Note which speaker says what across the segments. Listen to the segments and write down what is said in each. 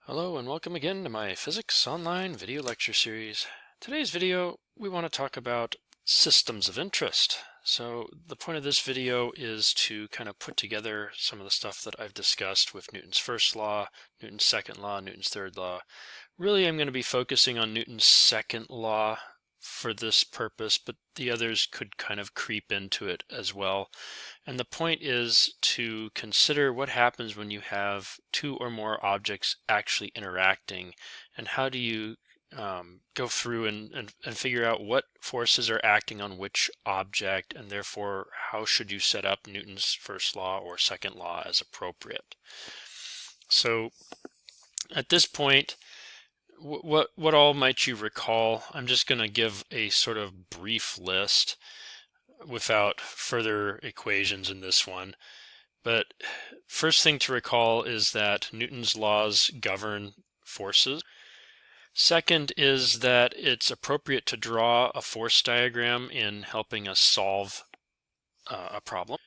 Speaker 1: Hello and welcome again to my Physics Online video lecture series. Today's video, we want to talk about systems of interest. So the point of this video is to kind of put together some of the stuff that I've discussed with Newton's first law, Newton's second law, Newton's third law. Really, I'm going to be focusing on Newton's second law for this purpose, but the others could kind of creep into it as well. And the point is to consider what happens when you have two or more objects actually interacting, and how do you go through and figure out what forces are acting on which object, and therefore how should you set up Newton's first law or second law as appropriate. So at this point, what all might you recall? I'm just going to give a sort of brief list without further equations in this one. But first thing to recall is that Newton's laws govern forces. Second is that it's appropriate to draw a force diagram in helping us solve a problem.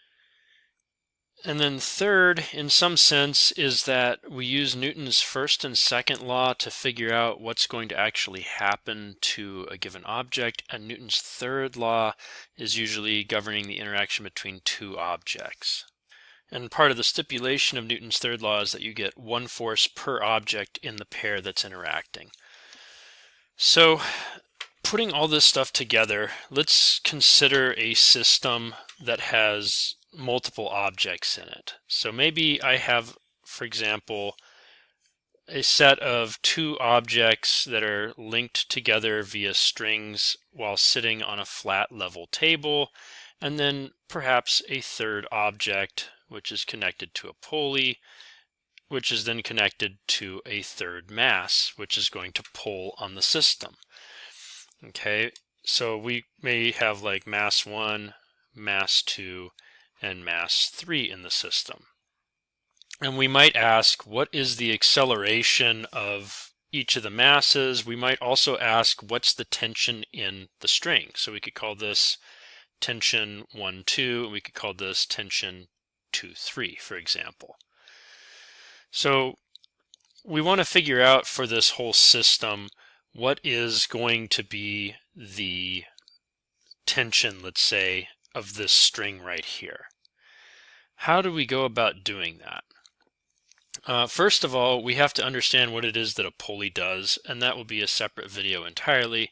Speaker 1: And then third, in some sense, is that we use Newton's first and second law to figure out what's going to actually happen to a given object, and Newton's third law is usually governing the interaction between two objects. And part of the stipulation of Newton's third law is that you get one force per object in the pair that's interacting. So, putting all this stuff together, let's consider a system that has multiple objects in it. So maybe I have, for example, a set of two objects that are linked together via strings while sitting on a flat level table, and then perhaps a third object which is connected to a pulley, which is then connected to a third mass, which is going to pull on the system. Okay, so we may have like mass 1, mass 2, and mass 3 in the system. And we might ask, what is the acceleration of each of the masses? We might also ask, what's the tension in the string? So we could call this tension 1, 2, and we could call this tension 2, 3, for example. So we want to figure out for this whole system what is going to be the tension, let's say, of this string right here. How do we go about doing that? First of all, we have to understand what it is that a pulley does, and that will be a separate video entirely.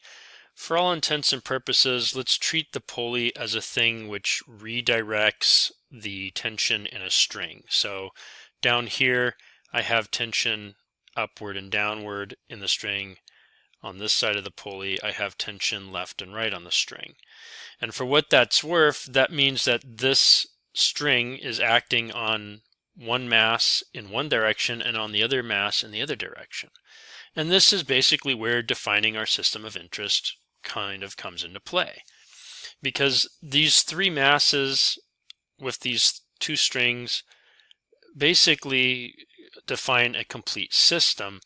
Speaker 1: For all intents and purposes, let's treat the pulley as a thing which redirects the tension in a string. So down here, I have tension upward and downward in the string. On this side of the pulley, I have tension left and right on the string. And for what that's worth, that means that this string is acting on one mass in one direction and on the other mass in the other direction. And this is basically where defining our system of interest kind of comes into play. Because these three masses with these two strings basically define a complete system,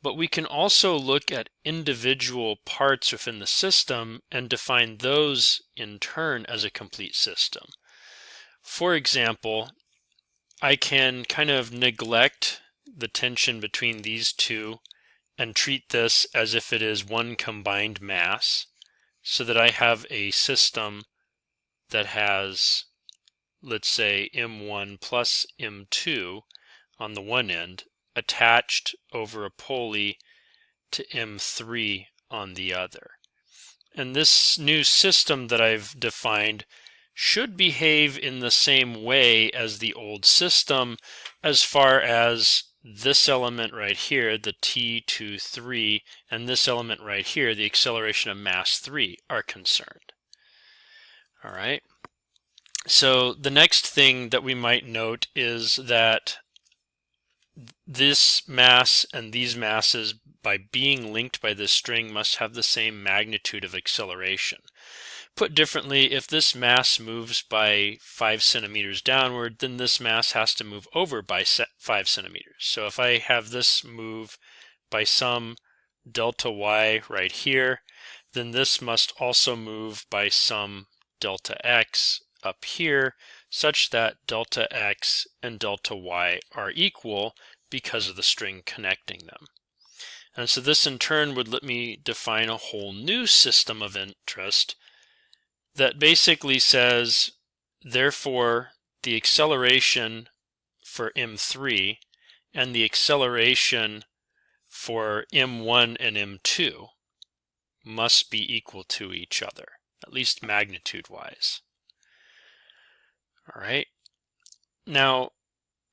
Speaker 1: but we can also look at individual parts within the system and define those in turn as a complete system. For example, I can kind of neglect the tension between these two and treat this as if it is one combined mass, so that I have a system that has, let's say, M1 plus M2 on the one end, attached over a pulley to M3 on the other. And this new system that I've defined should behave in the same way as the old system as far as this element right here, the T23, and this element right here, the acceleration of mass 3, are concerned. All right. So the next thing that we might note is that this mass and these masses, by being linked by this string, must have the same magnitude of acceleration. Put differently, if this mass moves by 5 centimeters downward, then this mass has to move over by 5 centimeters. So if I have this move by some delta y right here, then this must also move by some delta x up here, such that delta x and delta y are equal, because of the string connecting them. And so this in turn would let me define a whole new system of interest that basically says, therefore, the acceleration for M3 and the acceleration for M1 and M2 must be equal to each other, at least magnitude-wise. All right. Now,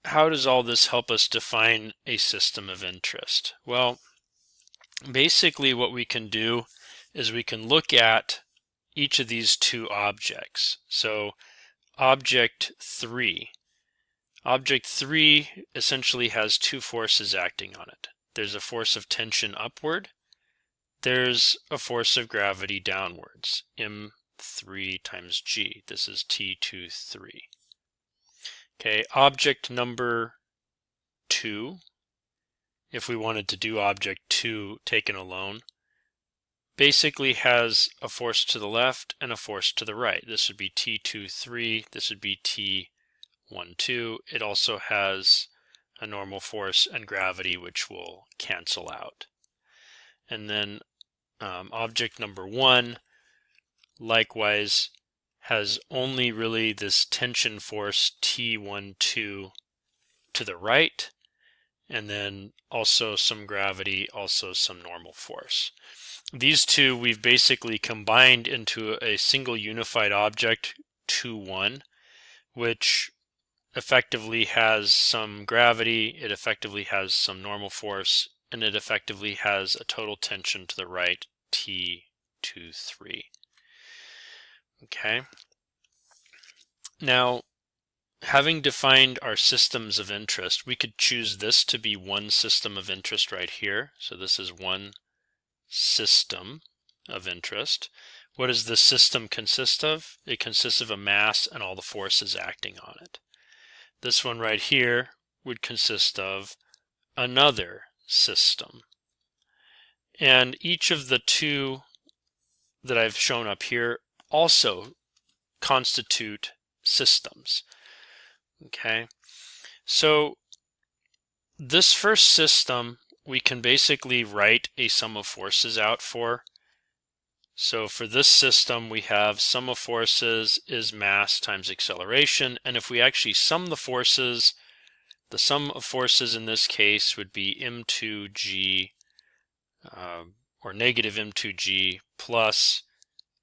Speaker 1: how does all this help us define a system of interest? Well, basically what we can do is we can look at each of these two objects. So object 3. Object 3 essentially has two forces acting on it. There's a force of tension upward. There's a force of gravity downwards, M3 times G. This is T23. Okay, object number 2, if we wanted to do object 2 taken alone, basically has a force to the left and a force to the right. This would be T23, this would be T12. It also has a normal force and gravity, which will cancel out. And then object number 1 likewise has only really this tension force T12 to the right, and then also some gravity, also some normal force. These two we've basically combined into a single unified object, 2-1, which effectively has some gravity, it effectively has some normal force, and it effectively has a total tension to the right, T23. Okay. Now, having defined our systems of interest, we could choose this to be one system of interest right here. So this is one system of interest. What does this system consist of? It consists of a mass and all the forces acting on it. This one right here would consist of another system. And each of the two that I've shown up here also constitute systems. Okay, so this first system we can basically write a sum of forces out for. So for this system we have sum of forces is mass times acceleration, and if we actually sum the forces, the sum of forces in this case would be m2g or negative m2g plus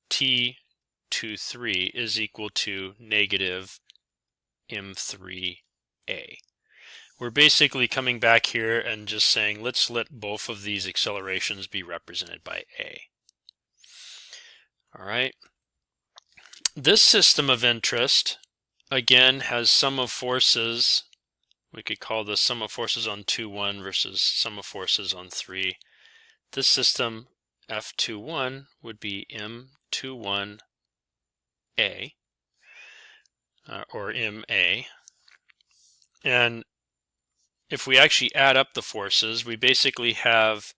Speaker 1: T23 is equal to negative M3A. We're basically coming back here and just saying let's let both of these accelerations be represented by A. All right. This system of interest again has sum of forces. We could call this sum of forces on 2-1 versus sum of forces on 3. This system F21 would be M21A or MA. And if we actually add up the forces, we basically have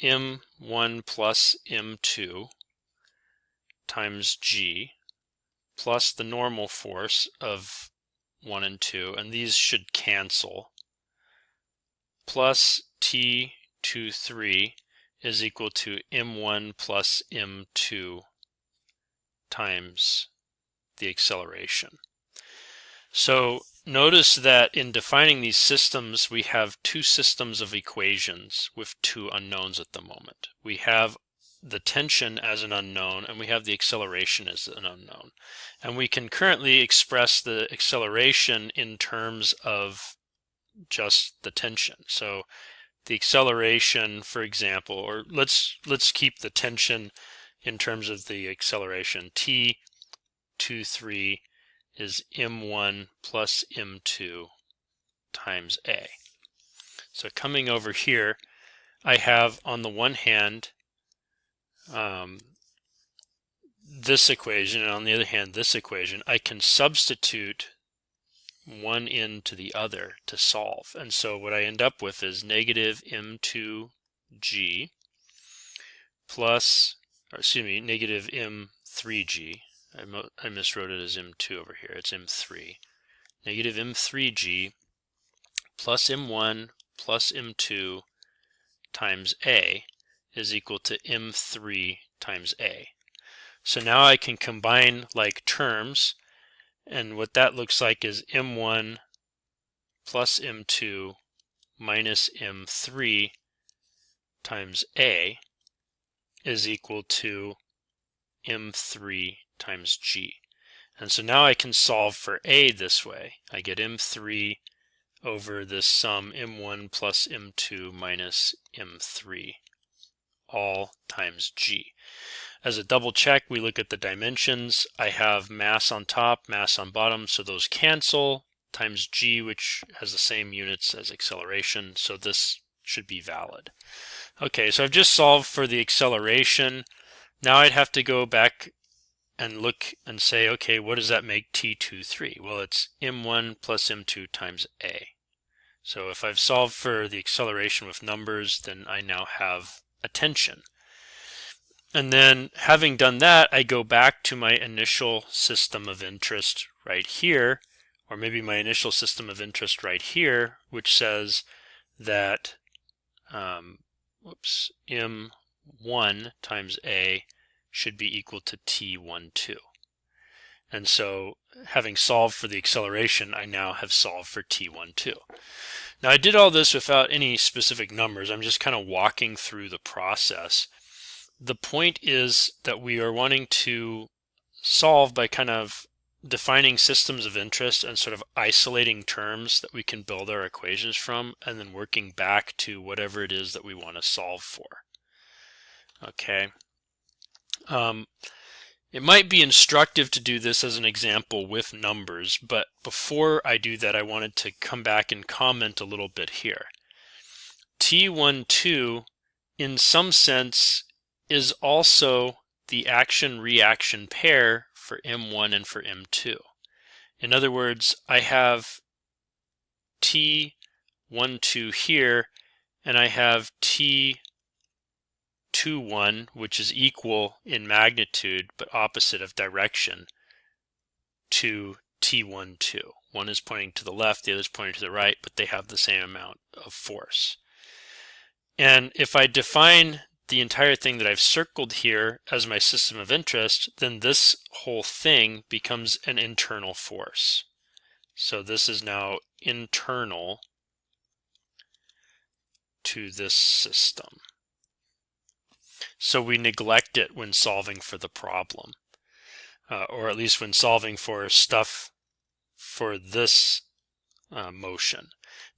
Speaker 1: M1 plus M2 times G plus the normal force of 1 and 2, and these should cancel, plus T23 is equal to M1 plus M2 times the acceleration. So notice that in defining these systems, we have two systems of equations with two unknowns at the moment. We have the tension as an unknown, and we have the acceleration as an unknown. And we can currently express the acceleration in terms of just the tension. So the acceleration, for example, or let's keep the tension in terms of the acceleration. T23 is M1 plus M2 times A. So coming over here, I have on the one hand this equation, and on the other hand this equation. I can substitute one into the other to solve. And so what I end up with is negative M2G plus, or excuse me, negative M3G. I miswrote it as M2 over here. It's M3. Negative M3G plus m1 plus m2 times a is equal to m3 times a. So now I can combine like terms, and what that looks like is m1 plus m2 minus m3 times a is equal to m3 times g. And so now I can solve for a this way. I get m3 over this sum m1 plus m2 minus m3 all times g. As a double check, we look at the dimensions. I have mass on top, mass on bottom, so those cancel, times g, which has the same units as acceleration, so this should be valid. Okay, so I've just solved for the acceleration. Now I'd have to go back and look and say, okay, what does that make t23? Well, it's m1 plus m2 times a. So if I've solved for the acceleration with numbers, then I now have a tension. And then having done that, I go back to my initial system of interest right here, or maybe my initial system of interest right here, which says that m1 times a should be equal to t12. And so having solved for the acceleration, I now have solved for t12. Now I did all this without any specific numbers. I'm just kind of walking through the process. The point is that we are wanting to solve by kind of defining systems of interest and sort of isolating terms that we can build our equations from, and then working back to whatever it is that we want to solve for. Okay. It might be instructive to do this as an example with numbers, but before I do that, I wanted to come back and comment a little bit here. T12, in some sense, is also the action-reaction pair for M1 and for M2. In other words, I have T12 here, and I have T21, which is equal in magnitude but opposite of direction to T12. One is pointing to the left, the other is pointing to the right, but they have the same amount of force. And if I define the entire thing that I've circled here as my system of interest, then this whole thing becomes an internal force. So this is now internal to this system. So we neglect it when solving for the problem, or at least when solving for stuff for this motion.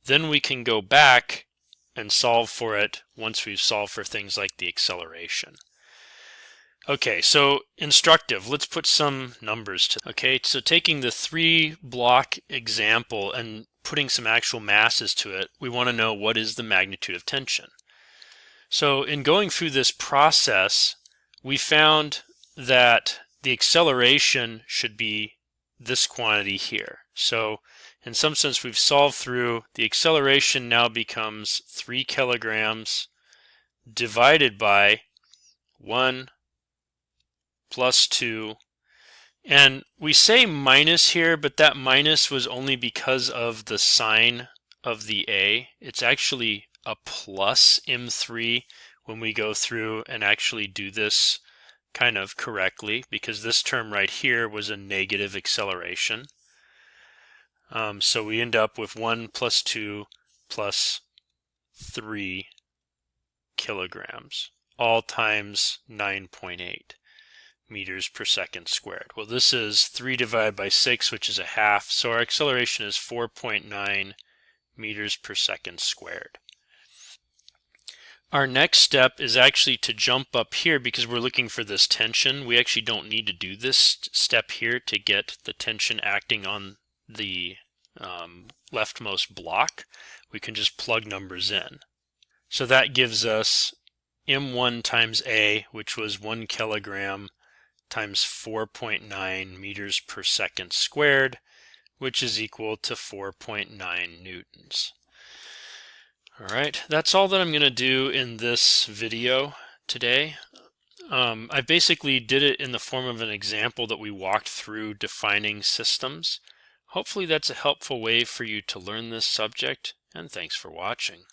Speaker 1: Then we can go back and solve for it once we've solved for things like the acceleration. Okay, so instructive. Let's put some numbers to. Okay, so taking the 3-block example and putting some actual masses to it, we want to know what is the magnitude of tension. So in going through this process, we found that the acceleration should be this quantity here. So in some sense, we've solved through. The acceleration now becomes 3 kilograms divided by 1 plus 2. And we say minus here, but that minus was only because of the sign of the A. It's actually a plus M3 when we go through and actually do this kind of correctly, because this term right here was a negative acceleration. So we end up with 1 plus 2 plus 3 kilograms, all times 9.8 meters per second squared. Well, this is 3 divided by 6, which is a half, so our acceleration is 4.9 meters per second squared. Our next step is actually to jump up here because we're looking for this tension. We actually don't need to do this step here to get the tension acting on the leftmost block. We can just plug numbers in. So that gives us M1 times A, which was 1 kilogram times 4.9 meters per second squared, which is equal to 4.9 newtons. All right, that's all that I'm going to do in this video today. I basically did it in the form of an example that we walked through defining systems. Hopefully that's a helpful way for you to learn this subject. and thanks for watching.